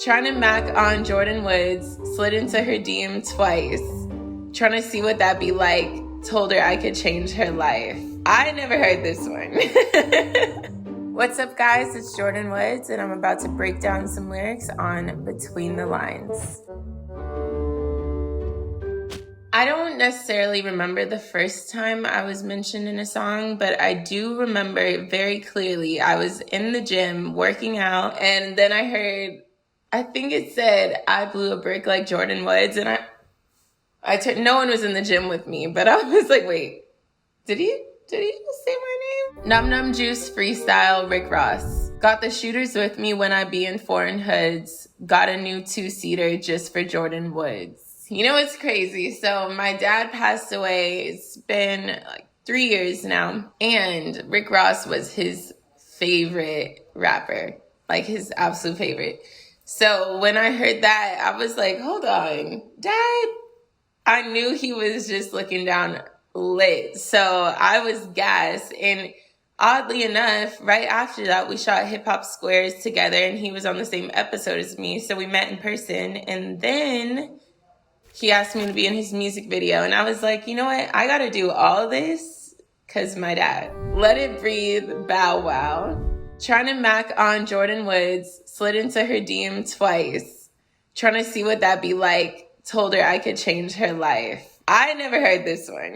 Trying to mac on Jordyn Woods, slid into her DM twice. Trying to see what that'd be like, told her I could change her life. I never heard this one. What's up, guys? It's Jordyn Woods, and I'm about to break down some lyrics on Between the Lines. I don't necessarily remember the first time I was mentioned in a song, but I do remember it very clearly. I was in the gym working out, and then I heard, I think it said, I blew a brick like Jordyn Woods, and no one was in the gym with me, but I was like, wait, did he just say my name? Num Num Juice freestyle, Rick Ross. Got the shooters with me when I be in foreign hoods. Got a new 2-seater just for Jordyn Woods. You know, it's crazy. So my dad passed away. It's been like 3 years now. And Rick Ross was his favorite rapper, like his absolute favorite. So when I heard that, I was like, hold on, Dad. I knew he was just looking down lit. So I was gassed. And oddly enough, right after that, we shot Hip Hop Squares together, and he was on the same episode as me. So we met in person. And then he asked me to be in his music video, and I was like, you know what? I gotta do all this because my dad. Let It Breathe, Bow Wow. Trying to mac on Jordyn Woods, slid into her DM twice. Trying to see what that'd be like, told her I could change her life. I never heard this one.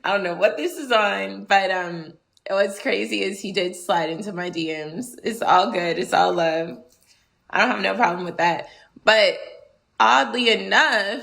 I don't know what this is on, but what's crazy is he did slide into my DMs. It's all good. It's all love. I don't have no problem with that. But oddly enough,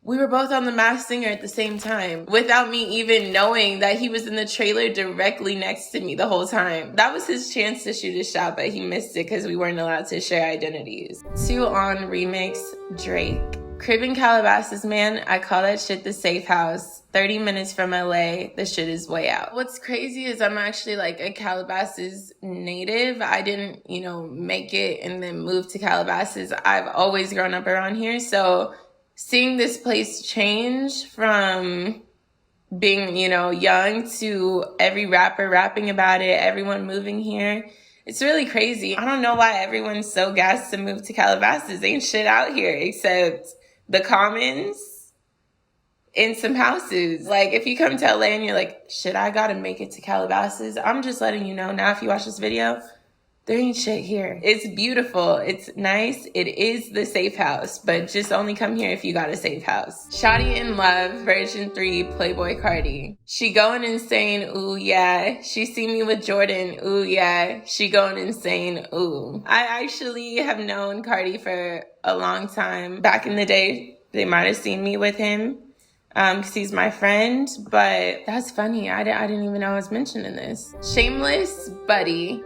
we were both on The Masked Singer at the same time without me even knowing that he was in the trailer directly next to me the whole time. That was his chance to shoot a shot, but he missed it because we weren't allowed to share identities. 2 on remix, Drake. Crib in Calabasas, man, I call that shit the safe house. 30 minutes from LA, the shit is way out. What's crazy is I'm actually like a Calabasas native. I didn't, make it and then move to Calabasas. I've always grown up around here. So seeing this place change from being, young to every rapper rapping about it, everyone moving here, it's really crazy. I don't know why everyone's so gassed to move to Calabasas. Ain't shit out here except the Commons and some houses. Like, if you come to LA and you're like, shit, I gotta make it to Calabasas, I'm just letting you know now, if you watch this video, there ain't shit here. It's beautiful. It's nice. It is the safe house, but just only come here if you got a safe house. Shawty in Love, version 3, Playboi Carti. She going insane, ooh yeah. She see me with Jordyn, ooh yeah. She going insane, ooh. I actually have known Cardi for a long time. Back in the day, they might have seen me with him because he's my friend, but that's funny. I didn't even know I was mentioning this. Shameless Buddy.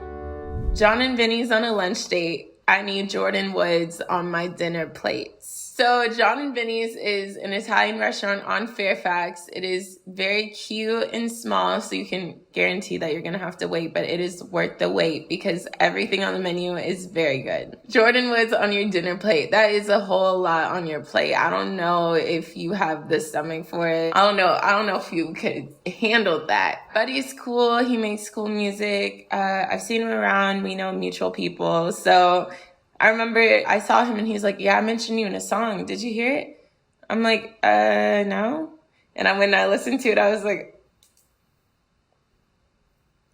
John and Vinny's on a lunch date. I need Jordyn Woods on my dinner plates. So John and Vinny's is an Italian restaurant on Fairfax. It is very cute and small, so you can guarantee that you're going to have to wait, but it is worth the wait because everything on the menu is very good. Jordyn Woods on your dinner plate. That is a whole lot on your plate. I don't know if you have the stomach for it. I don't know if you could handle that. Buddy's cool. He makes cool music. I've seen him around. We know mutual people. So I remember I saw him and he's like, yeah, I mentioned you in a song. Did you hear it? I'm like, no. And when I listened to it, I was like,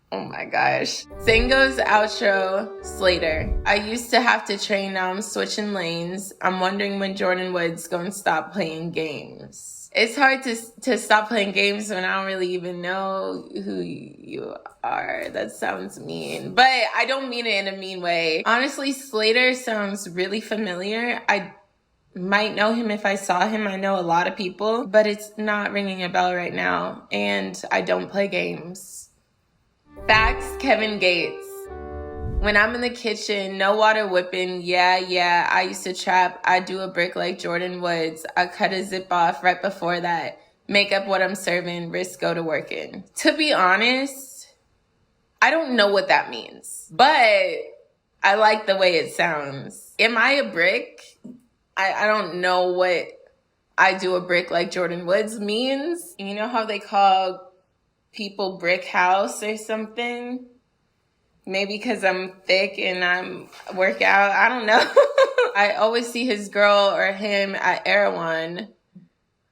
oh my gosh. Xango's outro, Slater. I used to have to train, now I'm switching lanes. I'm wondering when Jordyn Woods gonna stop playing games. It's hard to stop playing games when I don't really even know who you are. That sounds mean, but I don't mean it in a mean way. Honestly, Slater sounds really familiar. I might know him if I saw him. I know a lot of people, but it's not ringing a bell right now, and I don't play games. Facts, Kevin Gates. When I'm in the kitchen, no water whipping, yeah, I used to trap. I do a brick like Jordyn Woods. I cut a zip off right before that. Make up what I'm serving, risk go to working. To be honest, I don't know what that means, but I like the way it sounds. Am I a brick? I don't know what I do a brick like Jordyn Woods means. You know how they call people brick house or something? Maybe because I'm thick and I'm work out. I don't know. I always see his girl or him at Erewhon.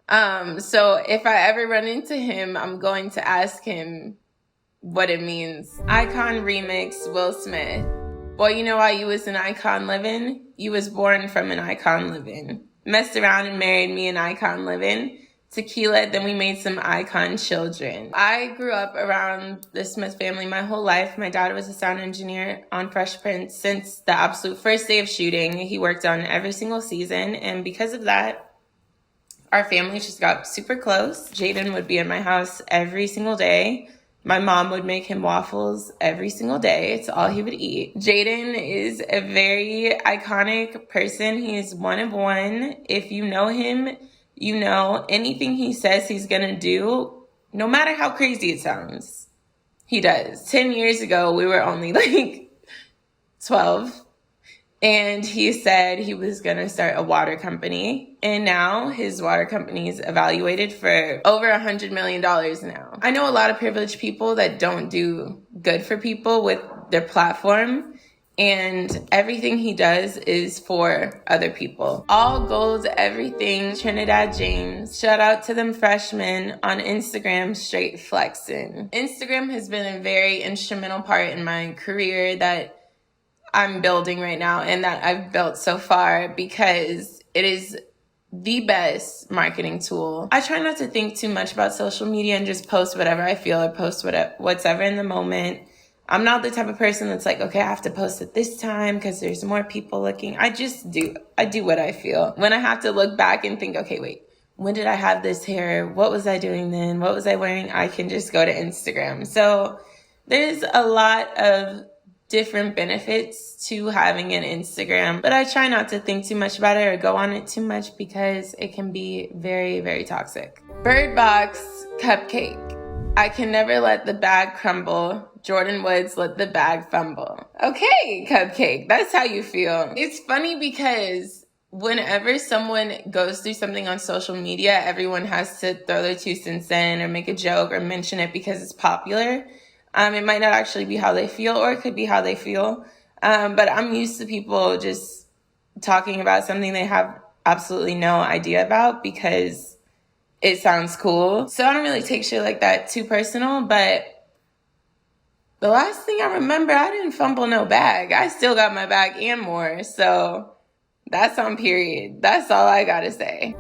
So if I ever run into him, I'm going to ask him what it means. Icon remix, Will Smith. Boy, you know why you was an icon living? You was born from an icon living. Messed around and married me an icon living. Tequila, then we made some icon children. I grew up around the Smith family my whole life. My dad was a sound engineer on Fresh Prince since the absolute first day of shooting. He worked on every single season, and because of that, our family just got super close. Jordyn would be in my house every single day. My mom would make him waffles every single day. It's all he would eat. Jordyn is a very iconic person. He is one of one. If you know him, you know anything he says he's gonna do, no matter how crazy it sounds, he does. 10 years ago, we were only like 12. And he said he was going to start a water company. And now his water company is evaluated for over $100 million now. I know a lot of privileged people that don't do good for people with their platform. And everything he does is for other people. All gold, everything, Trinidad James. Shout out to them freshmen on Instagram, straight flexing. Instagram has been a very instrumental part in my career that I'm building right now and that I've built so far because it is the best marketing tool. I try not to think too much about social media and just post whatever I feel or post whatever in the moment. I'm not the type of person that's like, okay, I have to post at this time because there's more people looking. I do what I feel. When I have to look back and think, okay, wait, when did I have this hair? What was I doing then? What was I wearing? I can just go to Instagram. So there's a lot of different benefits to having an Instagram, but I try not to think too much about it or go on it too much because it can be very, very toxic. Bird Box Cupcake. I can never let the bag crumble. Jordyn Woods let the bag fumble. Okay, Cupcake, that's how you feel. It's funny because whenever someone goes through something on social media, everyone has to throw their 2 cents in or make a joke or mention it because it's popular. It might not actually be how they feel, or it could be how they feel. But I'm used to people just talking about something they have absolutely no idea about because it sounds cool. So I don't really take shit like that too personal, but the last thing I remember, I didn't fumble no bag. I still got my bag and more. So that's on period. That's all I gotta say.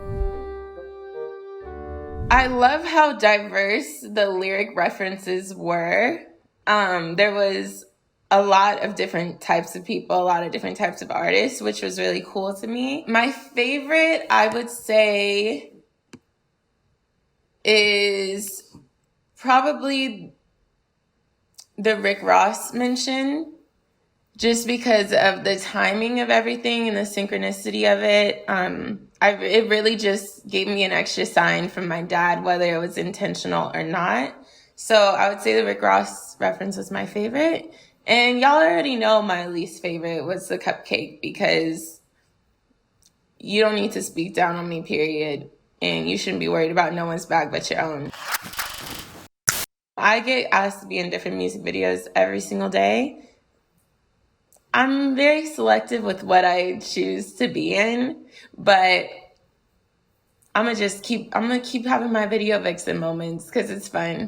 I love how diverse the lyric references were. There was a lot of different types of people, a lot of different types of artists, which was really cool to me. My favorite, I would say, is probably the Rick Ross mention, just because of the timing of everything and the synchronicity of it. It really just gave me an extra sign from my dad, whether it was intentional or not. So I would say the Rick Ross reference was my favorite. And y'all already know my least favorite was the Cupcake because you don't need to speak down on me, period. And you shouldn't be worried about no one's bag but your own. I get asked to be in different music videos every single day. I'm very selective with what I choose to be in, but I'm gonna keep having my video vixen moments because it's fun.